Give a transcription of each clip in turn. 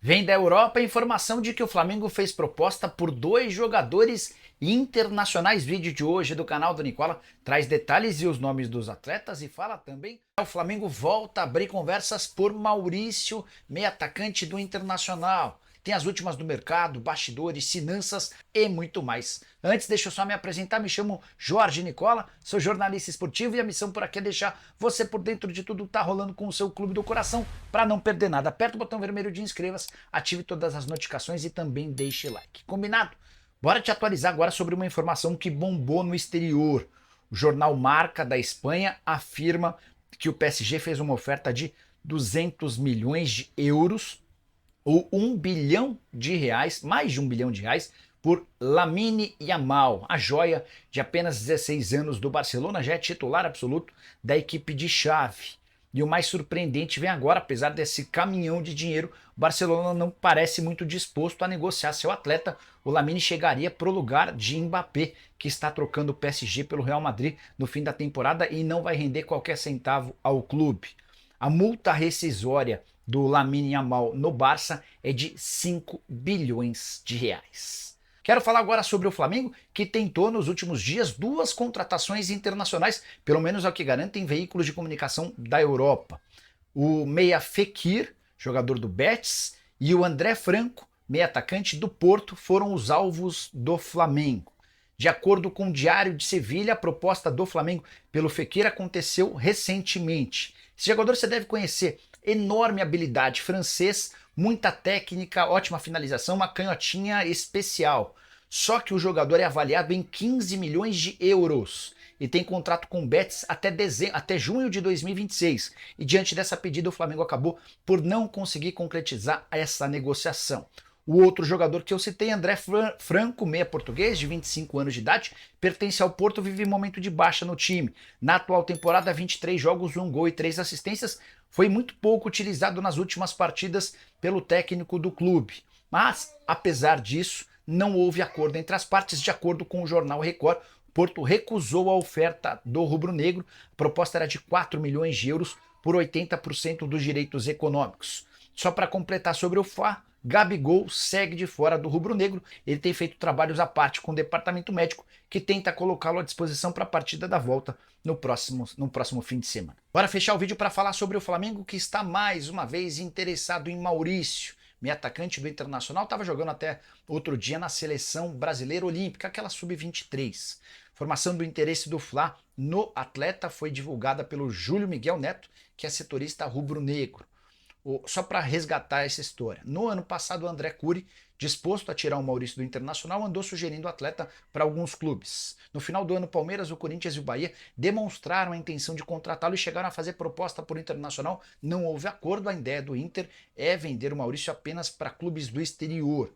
Vem da Europa a informação de que o Flamengo fez proposta por dois jogadores internacionais. Vídeo de hoje do canal do Nicola traz detalhes e os nomes dos atletas e fala também. O Flamengo volta a abrir conversas por Maurício, meio atacante do Internacional. Tem as últimas do mercado, bastidores, finanças e muito mais. Antes, deixa eu só me apresentar, me chamo Jorge Nicola, sou jornalista esportivo e a missão por aqui é deixar você por dentro de tudo que tá rolando com o seu clube do coração para não perder nada. Aperta o botão vermelho de inscreva-se, ative todas as notificações e também deixe like. Combinado? Bora te atualizar agora sobre uma informação que bombou no exterior. O jornal Marca da Espanha afirma que o PSG fez uma oferta de 200 milhões de euros ou 1 bilhão de reais, mais de 1 bilhão de reais, por Lamine Yamal, a joia de apenas 16 anos do Barcelona, já é titular absoluto da equipe de Xavi. E o mais surpreendente vem agora, apesar desse caminhão de dinheiro, o Barcelona não parece muito disposto a negociar seu atleta. O Lamine chegaria para o lugar de Mbappé, que está trocando o PSG pelo Real Madrid no fim da temporada e não vai render qualquer centavo ao clube. A multa rescisória do Lamine Yamal no Barça é de 5 bilhões de reais. Quero falar agora sobre o Flamengo, que tentou nos últimos dias duas contratações internacionais, pelo menos é o que garantem veículos de comunicação da Europa. O meia Fekir, jogador do Betis, e o André Franco, meia atacante do Porto, foram os alvos do Flamengo. De acordo com o Diário de Sevilha, a proposta do Flamengo pelo Fekir aconteceu recentemente. Esse jogador você deve conhecer, enorme habilidade, francês, muita técnica, ótima finalização, uma canhotinha especial. Só que o jogador é avaliado em 15 milhões de euros e tem contrato com o Betis até junho de 2026. E diante dessa pedida, o Flamengo acabou por não conseguir concretizar essa negociação. O outro jogador que eu citei, André Franco, meia português, de 25 anos de idade, pertence ao Porto, vive momento de baixa no time. Na atual temporada, 23 jogos, 1 gol e 3 assistências, foi muito pouco utilizado nas últimas partidas pelo técnico do clube. Mas, apesar disso, não houve acordo entre as partes. De acordo com o jornal Record, o Porto recusou a oferta do rubro-negro. A proposta era de 4 milhões de euros por 80% dos direitos econômicos. Só para completar sobre o Fla, Gabigol segue de fora do rubro-negro. Ele tem feito trabalhos à parte com o departamento médico, que tenta colocá-lo à disposição para a partida da volta no próximo fim de semana. Bora fechar o vídeo para falar sobre o Flamengo, que está mais uma vez interessado em Maurício, meio atacante do Internacional, estava jogando até outro dia na seleção brasileira olímpica, aquela sub-23. Formação do interesse do Fla no atleta foi divulgada pelo Júlio Miguel Neto, que é setorista rubro-negro. Só para resgatar essa história. No ano passado, o André Curi, disposto a tirar o Maurício do Internacional, andou sugerindo o atleta para alguns clubes. No final do ano, o Palmeiras, o Corinthians e o Bahia demonstraram a intenção de contratá-lo e chegaram a fazer proposta por Internacional. Não houve acordo. A ideia do Inter é vender o Maurício apenas para clubes do exterior.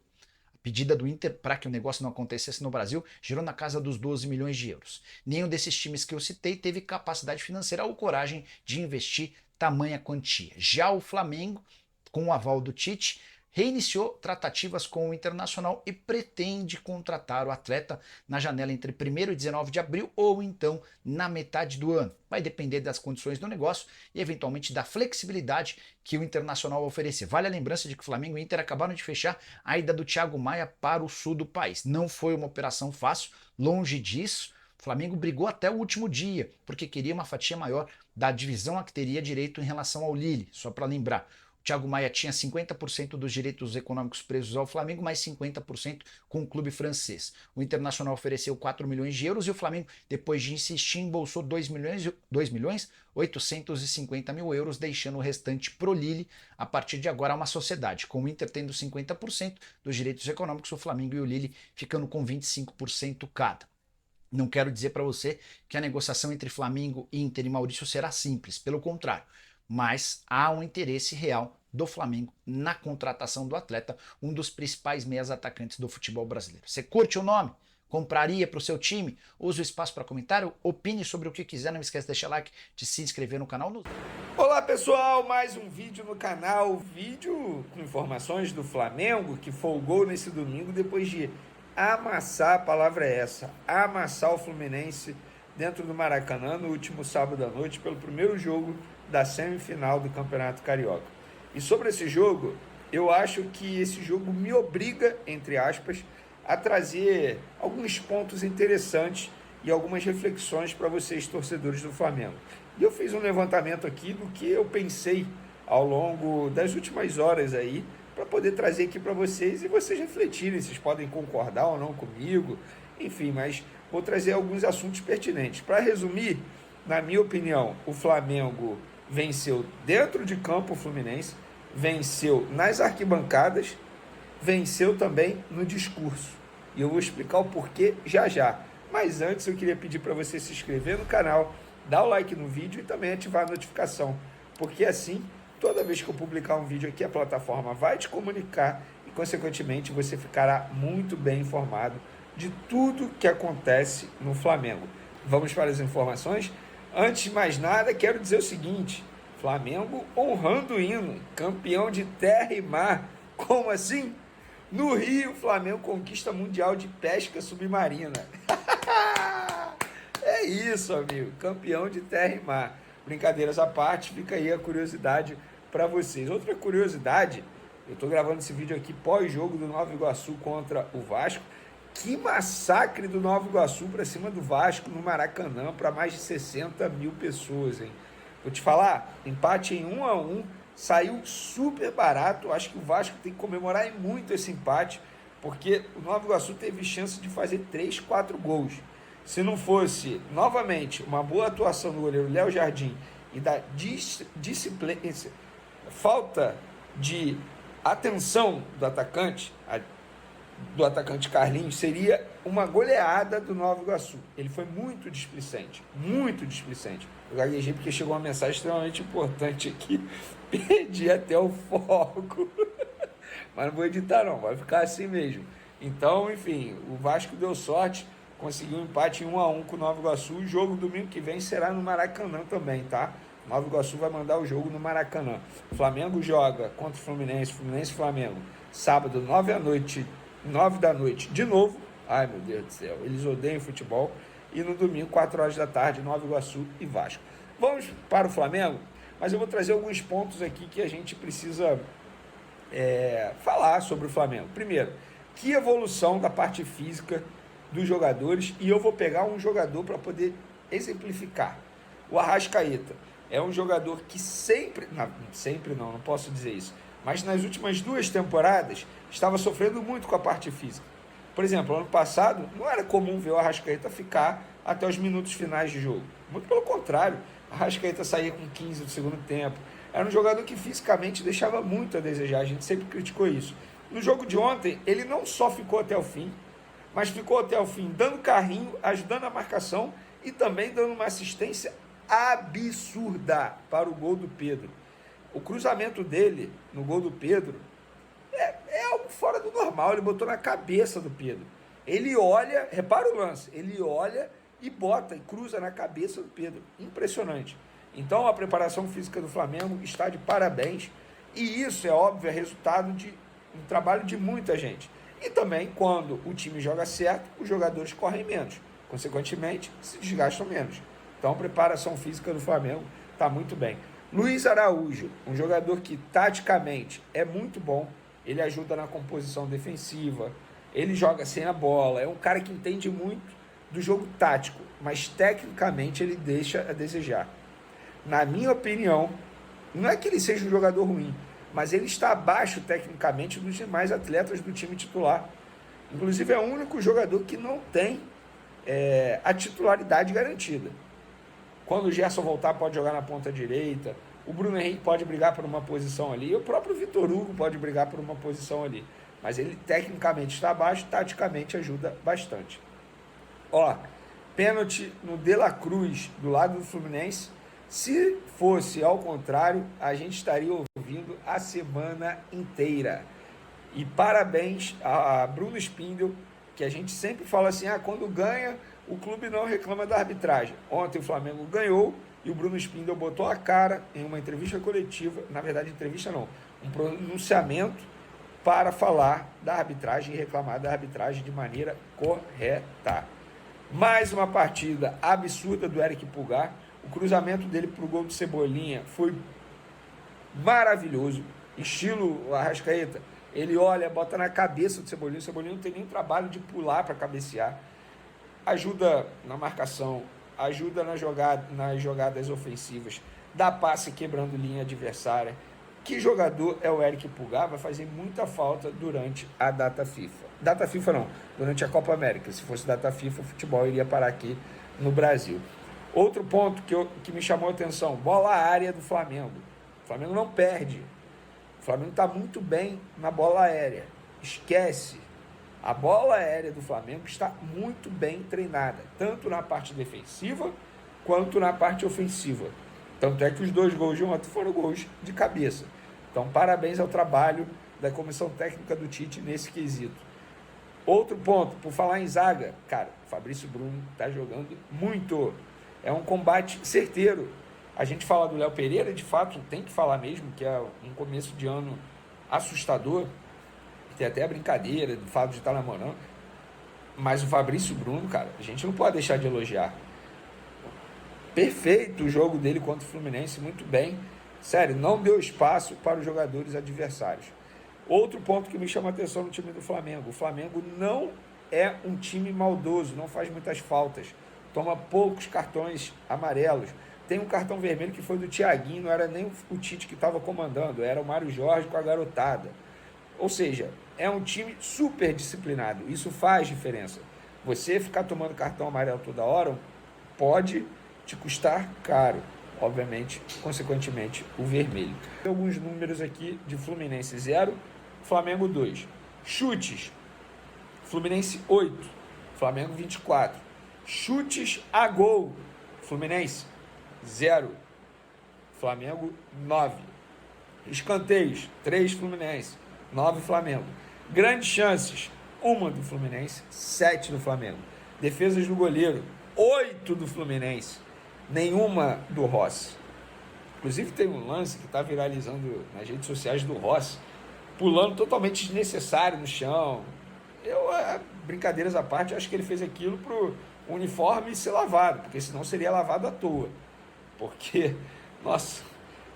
A pedida do Inter para que o negócio não acontecesse no Brasil girou na casa dos 12 milhões de euros. Nenhum desses times que eu citei teve capacidade financeira ou coragem de investir tamanha quantia. Já o Flamengo, com o aval do Tite, reiniciou tratativas com o Internacional e pretende contratar o atleta na janela entre 1º e 19 de abril ou então na metade do ano. Vai depender das condições do negócio e eventualmente da flexibilidade que o Internacional oferecer. Vale a lembrança de que o Flamengo e o Inter acabaram de fechar a ida do Thiago Maia para o sul do país. Não foi uma operação fácil, longe disso. O Flamengo brigou até o último dia, porque queria uma fatia maior da divisão a que teria direito em relação ao Lille. Só para lembrar, o Thiago Maia tinha 50% dos direitos econômicos presos ao Flamengo, mais 50% com o clube francês. O Internacional ofereceu 4 milhões de euros e o Flamengo, depois de insistir, embolsou 2 milhões 850 mil euros, deixando o restante pro Lille. A partir de agora, uma sociedade, com o Inter tendo 50% dos direitos econômicos, o Flamengo e o Lille ficando com 25% cada. Não quero dizer para você que a negociação entre Flamengo, Inter e Maurício será simples, pelo contrário, mas há um interesse real do Flamengo na contratação do atleta, um dos principais meias atacantes do futebol brasileiro. Você curte o nome? Compraria para o seu time? Use o espaço para comentário, opine sobre o que quiser, não esquece de deixar like, de se inscrever no canal. Olá pessoal, mais um vídeo no canal, vídeo com informações do Flamengo que folgou nesse domingo depois de amassar, a palavra é essa, amassar o Fluminense dentro do Maracanã no último sábado à noite pelo primeiro jogo da semifinal do Campeonato Carioca. E sobre esse jogo, eu acho que esse jogo me obriga, entre aspas, a trazer alguns pontos interessantes e algumas reflexões para vocês, torcedores do Flamengo. E eu fiz um levantamento aqui do que eu pensei ao longo das últimas horas aí, para poder trazer aqui para vocês e vocês refletirem, vocês podem concordar ou não comigo, enfim, mas vou trazer alguns assuntos pertinentes. Para resumir, na minha opinião, o Flamengo venceu dentro de campo o Fluminense, venceu nas arquibancadas, venceu também no discurso. E eu vou explicar o porquê já já. Mas antes eu queria pedir para você se inscrever no canal, dar o like no vídeo e também ativar a notificação, porque assim, toda vez que eu publicar um vídeo aqui, a plataforma vai te comunicar e, consequentemente, você ficará muito bem informado de tudo que acontece no Flamengo. Vamos para as informações? Antes de mais nada, quero dizer o seguinte: Flamengo honrando o hino, campeão de terra e mar. Como assim? No Rio, o Flamengo conquista mundial de pesca submarina. É isso, amigo, campeão de terra e mar. Brincadeiras à parte, fica aí a curiosidade para vocês. Outra curiosidade, eu estou gravando esse vídeo aqui pós-jogo do Nova Iguaçu contra o Vasco. Que massacre do Nova Iguaçu para cima do Vasco no Maracanã, para mais de 60 mil pessoas, hein? Vou te falar, empate em 1-1, saiu super barato. Acho que o Vasco tem que comemorar muito esse empate, porque o Nova Iguaçu teve chance de fazer 3, 4 gols. Se não fosse, novamente, uma boa atuação do goleiro Léo Jardim e da disciplina, falta de atenção do atacante Carlinhos, seria uma goleada do Nova Iguaçu. Ele foi muito displicente, muito displicente. Eu gaguejei porque chegou uma mensagem extremamente importante aqui, perdi até o foco, mas não vou editar não, vai ficar assim mesmo. Então, enfim, o Vasco deu sorte, conseguiu um empate em 1-1 com o Nova Iguaçu. O jogo domingo que vem será no Maracanã também, tá? Nova Iguaçu vai mandar o jogo no Maracanã. O Flamengo joga contra o Fluminense e Flamengo, sábado, 9 da noite, de novo. Ai, meu Deus do céu, eles odeiam futebol. E no domingo, 4 horas da tarde, Nova Iguaçu e Vasco. Vamos para o Flamengo, mas eu vou trazer alguns pontos aqui que a gente precisa falar sobre o Flamengo. Primeiro, que evolução da parte física dos jogadores, e eu vou pegar um jogador para poder exemplificar. O Arrascaeta é um jogador que não posso dizer isso, mas nas últimas 2 temporadas estava sofrendo muito com a parte física. Por exemplo, ano passado não era comum ver o Arrascaeta ficar até os minutos finais de jogo, muito pelo contrário, o Arrascaeta saía com 15 do segundo tempo. Era um jogador que fisicamente deixava muito a desejar, a gente sempre criticou isso. No jogo de ontem, ele não só ficou até o fim, mas ficou até o fim dando carrinho, ajudando a marcação e também dando uma assistência absurda para o gol do Pedro. O cruzamento dele no gol do Pedro é algo fora do normal, ele botou na cabeça do Pedro. Ele olha, repara o lance, ele olha e bota e cruza na cabeça do Pedro. Impressionante. Então a preparação física do Flamengo está de parabéns, e isso é óbvio, é resultado de um trabalho de muita gente. E também, quando o time joga certo, os jogadores correm menos. Consequentemente, se desgastam menos. Então, a preparação física do Flamengo está muito bem. Luiz Araújo, um jogador que, taticamente, é muito bom. Ele ajuda na composição defensiva. Ele joga sem a bola. É um cara que entende muito do jogo tático. Mas, tecnicamente, ele deixa a desejar. Na minha opinião, não é que ele seja um jogador ruim, mas ele está abaixo tecnicamente dos demais atletas do time titular. Inclusive é o único jogador que não tem a titularidade garantida. Quando o Gerson voltar, pode jogar na ponta direita, o Bruno Henrique pode brigar por uma posição ali, e o próprio Vitor Hugo pode brigar por uma posição ali. Mas ele tecnicamente está abaixo, taticamente ajuda bastante. Pênalti no De La Cruz, do lado do Fluminense. Se fosse ao contrário, a gente estaria ouvindo a semana inteira. E parabéns a Bruno Spindel, que a gente sempre fala assim, quando ganha, o clube não reclama da arbitragem. Ontem o Flamengo ganhou e o Bruno Spindel botou a cara em uma entrevista coletiva, na verdade entrevista não, um pronunciamento para falar da arbitragem e reclamar da arbitragem de maneira correta. Mais uma partida absurda do Eric Pulgar. O cruzamento dele para o gol do Cebolinha foi maravilhoso. estilo Arrascaeta. Ele olha, bota na cabeça do Cebolinha, o Cebolinha não tem nem trabalho de pular para cabecear. Ajuda na marcação, ajuda nas jogadas ofensivas, dá passe quebrando linha adversária. Que jogador é o Eric Pulgar? Vai fazer muita falta durante a data FIFA. Data FIFA não, durante a Copa América. Se fosse data FIFA, o futebol iria parar aqui no Brasil. Outro ponto que me chamou a atenção, bola área do Flamengo. O Flamengo não perde. O Flamengo está muito bem na bola aérea. Esquece. A bola aérea do Flamengo está muito bem treinada, tanto na parte defensiva quanto na parte ofensiva. Tanto é que os 2 gols de ontem foram gols de cabeça. Então, parabéns ao trabalho da comissão técnica do Tite nesse quesito. Outro ponto, por falar em zaga, cara, o Fabrício Bruno está jogando muito. É um combate certeiro. A gente fala do Léo Pereira, de fato, tem que falar mesmo, que é um começo de ano assustador. Tem até a brincadeira do fato de estar namorando. Mas o Fabrício Bruno, cara, a gente não pode deixar de elogiar. Perfeito o jogo dele contra o Fluminense, muito bem. Sério, não deu espaço para os jogadores adversários. Outro ponto que me chama a atenção no time do Flamengo. O Flamengo não é um time maldoso, não faz muitas faltas. Toma poucos cartões amarelos. Tem um cartão vermelho que foi do Thiaguinho, não era nem o Tite que estava comandando, era o Mário Jorge com a garotada. Ou seja, é um time super disciplinado. Isso faz diferença. Você ficar tomando cartão amarelo toda hora pode te custar caro, obviamente, consequentemente, o vermelho. Tem alguns números aqui de Fluminense 0, Flamengo 2. Chutes, Fluminense 8, Flamengo 24. Chutes a gol, Fluminense 0, Flamengo 9. Escanteios, 3 Fluminense, 9 Flamengo. Grandes chances, 1 do Fluminense, 7 do Flamengo. Defesas do goleiro, 8 do Fluminense, nenhuma do Rossi. Inclusive tem um lance que está viralizando nas redes sociais do Rossi, pulando totalmente desnecessário no chão. Brincadeiras à parte, acho que ele fez aquilo para o uniforme ser lavado, porque senão seria lavado à toa. Porque, nossa,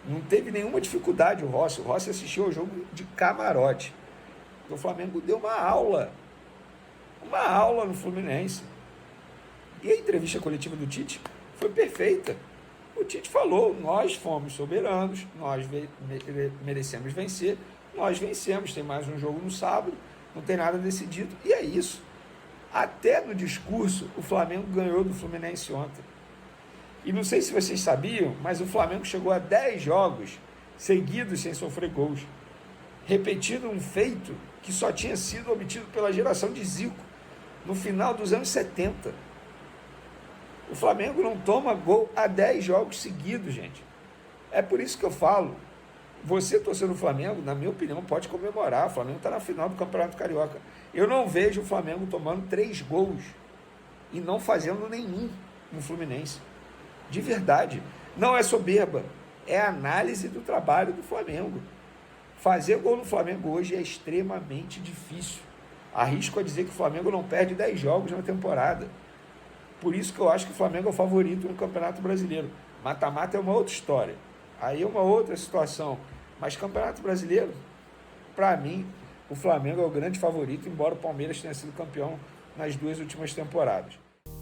não teve nenhuma dificuldade o Rossi. O Rossi assistiu ao jogo de camarote. O Flamengo deu uma aula no Fluminense. E a entrevista coletiva do Tite foi perfeita. O Tite falou, nós fomos soberanos, nós merecemos vencer, nós vencemos, tem mais um jogo no sábado, não tem nada decidido, e é isso. Até no discurso, o Flamengo ganhou do Fluminense ontem. E não sei se vocês sabiam, mas o Flamengo chegou a 10 jogos seguidos sem sofrer gols, repetindo um feito que só tinha sido obtido pela geração de Zico, no final dos anos 70. O Flamengo não toma gol há 10 jogos seguidos, gente. É por isso que eu falo, você torcendo o Flamengo, na minha opinião, pode comemorar. O Flamengo está na final do Campeonato Carioca. Eu não vejo o Flamengo tomando 3 gols e não fazendo nenhum no Fluminense. De verdade. Não é soberba, é análise do trabalho do Flamengo. Fazer gol no Flamengo hoje é extremamente difícil. Arrisco a dizer que o Flamengo não perde 10 jogos na temporada. Por isso que eu acho que o Flamengo é o favorito no Campeonato Brasileiro. Mata-mata é uma outra história. Aí é uma outra situação. Mas Campeonato Brasileiro, para mim, o Flamengo é o grande favorito, embora o Palmeiras tenha sido campeão nas 2 últimas temporadas.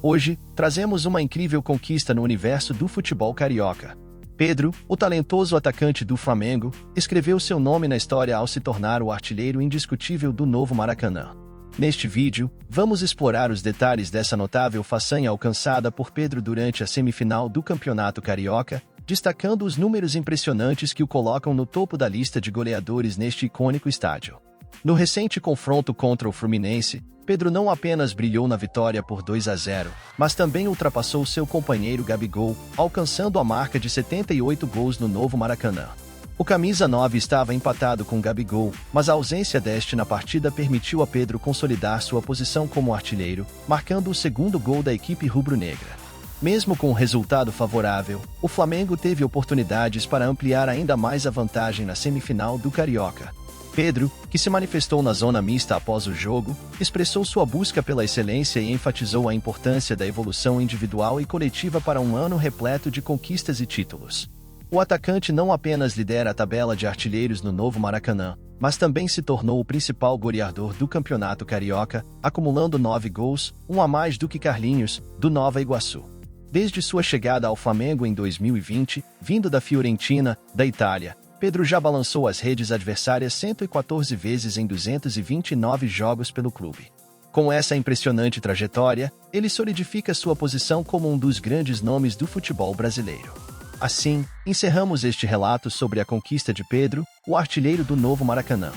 Hoje, trazemos uma incrível conquista no universo do futebol carioca. Pedro, o talentoso atacante do Flamengo, escreveu seu nome na história ao se tornar o artilheiro indiscutível do novo Maracanã. Neste vídeo, vamos explorar os detalhes dessa notável façanha alcançada por Pedro durante a semifinal do Campeonato Carioca, destacando os números impressionantes que o colocam no topo da lista de goleadores neste icônico estádio. No recente confronto contra o Fluminense, Pedro não apenas brilhou na vitória por 2-0, mas também ultrapassou seu companheiro Gabigol, alcançando a marca de 78 gols no novo Maracanã. O camisa 9 estava empatado com Gabigol, mas a ausência deste na partida permitiu a Pedro consolidar sua posição como artilheiro, marcando o segundo gol da equipe rubro-negra. Mesmo com o resultado favorável, o Flamengo teve oportunidades para ampliar ainda mais a vantagem na semifinal do Carioca. Pedro, que se manifestou na zona mista após o jogo, expressou sua busca pela excelência e enfatizou a importância da evolução individual e coletiva para um ano repleto de conquistas e títulos. O atacante não apenas lidera a tabela de artilheiros no novo Maracanã, mas também se tornou o principal goleador do Campeonato Carioca, acumulando 9 gols, um a mais do que Carlinhos, do Nova Iguaçu. Desde sua chegada ao Flamengo em 2020, vindo da Fiorentina, da Itália, Pedro já balançou as redes adversárias 114 vezes em 229 jogos pelo clube. Com essa impressionante trajetória, ele solidifica sua posição como um dos grandes nomes do futebol brasileiro. Assim, encerramos este relato sobre a conquista de Pedro, o artilheiro do novo Maracanã.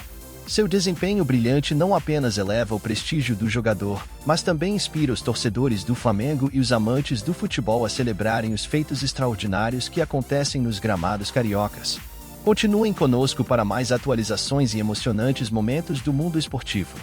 Seu desempenho brilhante não apenas eleva o prestígio do jogador, mas também inspira os torcedores do Flamengo e os amantes do futebol a celebrarem os feitos extraordinários que acontecem nos gramados cariocas. Continuem conosco para mais atualizações e emocionantes momentos do mundo esportivo.